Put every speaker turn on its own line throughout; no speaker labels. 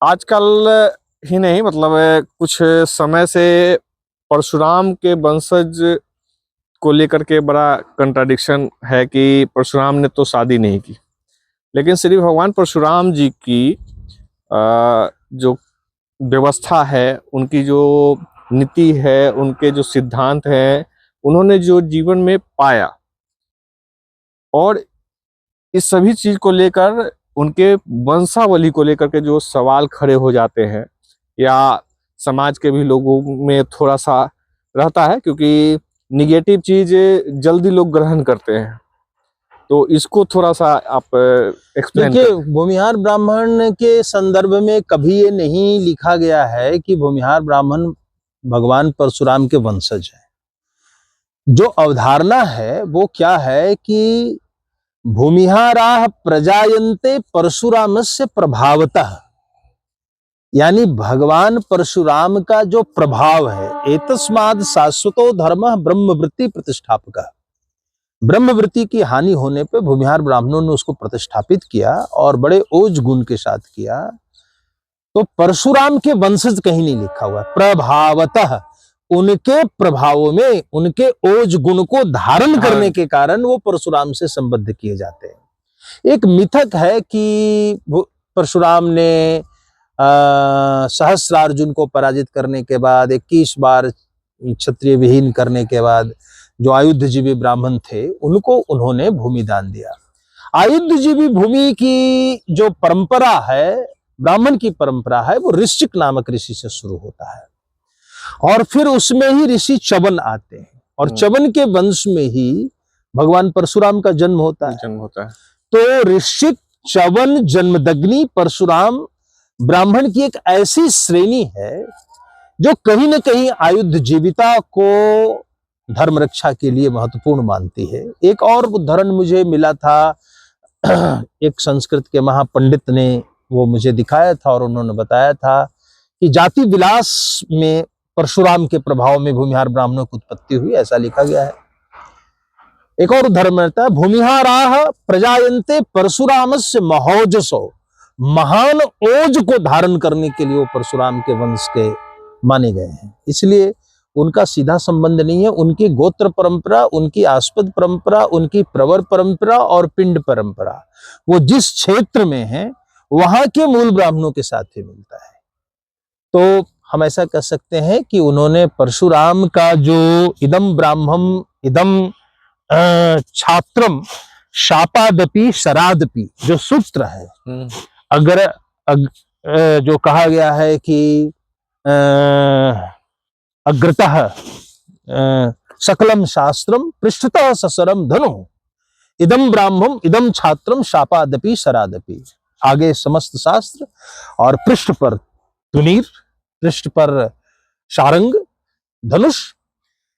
आजकल ही नहीं, मतलब कुछ समय से परशुराम के वंशज को लेकर के बड़ा कंट्राडिक्शन है कि परशुराम ने तो शादी नहीं की, लेकिन श्री भगवान परशुराम जी की जो व्यवस्था है, उनकी जो नीति है, उनके जो सिद्धांत हैं, उन्होंने जो जीवन में पाया, और इस सभी चीज को लेकर उनके वंशावली को लेकर के जो सवाल खड़े हो जाते हैं, या समाज के भी लोगों में थोड़ा सा रहता है, क्योंकि निगेटिव चीज जल्दी लोग ग्रहण करते हैं। तो इसको थोड़ा सा आप एक्सप्लेन
देखिए, भूमिहार ब्राह्मण के संदर्भ में कभी ये नहीं लिखा गया है कि भूमिहार ब्राह्मण भगवान परशुराम के वंशज है। जो अवधारणा है वो क्या है कि भूमिहाराः प्रजायन्ते परशुरामस्य प्रभावतः, यानी भगवान परशुराम का जो प्रभाव है, एतस्माद् शाश्वतो धर्मः ब्रह्मवृत्ति प्रतिष्ठापकः, ब्रह्मवृत्ति की हानि होने पे भूमिहार ब्राह्मणों ने उसको प्रतिष्ठापित किया और बड़े ओज गुण के साथ किया। तो परशुराम के वंशज कहीं नहीं लिखा हुआ, प्रभावतः, उनके प्रभावों में उनके ओज गुण को धारण करने के कारण वो परशुराम से संबद्ध किए जाते हैं। एक मिथक है कि परशुराम ने सहस्रार्जुन को पराजित करने के बाद 21 बार क्षत्रिय विहीन करने के बाद जो आयुधजीवी ब्राह्मण थे उनको उन्होंने भूमि दान दिया। आयुधजीवी भूमि की जो परंपरा है, ब्राह्मण की परंपरा है, वो ऋषिक नामक ऋषि से शुरू होता है और फिर उसमें ही ऋषि च्यवन आते हैं और च्यवन के वंश में ही भगवान परशुराम का जन्म होता है। तो ऋषिक, च्यवन, जन्मदग्नि, परशुराम ब्राह्मण की एक ऐसी श्रेणी है जो कहीं न कहीं आयुध जीविता को धर्म रक्षा के लिए महत्वपूर्ण मानती है। एक और उदाहरण मुझे मिला था, एक संस्कृत के महापंडित ने वो मुझे दिखाया था और उन्होंने बताया था कि जाति विलास में परशुराम के प्रभाव में भूमिहार ब्राह्मणों की उत्पत्ति हुई, ऐसा लिखा गया है। एक और उदाहरण मिलता है, भूमिहाराः प्रजायन्ते परशुरामस्य महोजसो, महान ओज को धारण करने के लिए वो परशुराम के वंश के माने गए हैं। इसलिए उनका सीधा संबंध नहीं है। उनकी गोत्र परंपरा, उनकी आस्पद परंपरा, उनकी प्रवर परंपरा और पिंड परंपरा, वो जिस क्षेत्र में है वहां के मूल ब्राह्मणों के साथ ही मिलता है। तो हम ऐसा कह सकते हैं कि उन्होंने परशुराम का जो इदम ब्राह्मम इदम छात्रम शापादपि शरादपि जो सूत्र है, अगर जो कहा गया है कि अग्रतः सकलम शास्त्रम पृष्ठतः ससरम धनु, इदम ब्राह्मम इदम छात्रम शापादपि शरादपि, आगे समस्त शास्त्र और पृष्ठ पर तुनीर, पृष्ठ पर शारंग, धनुष,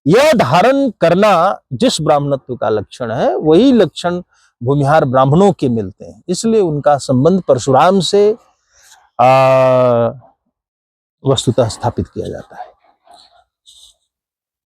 यह धारण करना जिस ब्राह्मणत्व का लक्षण है वही लक्षण भूमिहार ब्राह्मणों के मिलते हैं। इसलिए उनका संबंध परशुराम से वस्तुतः स्थापित किया जाता है।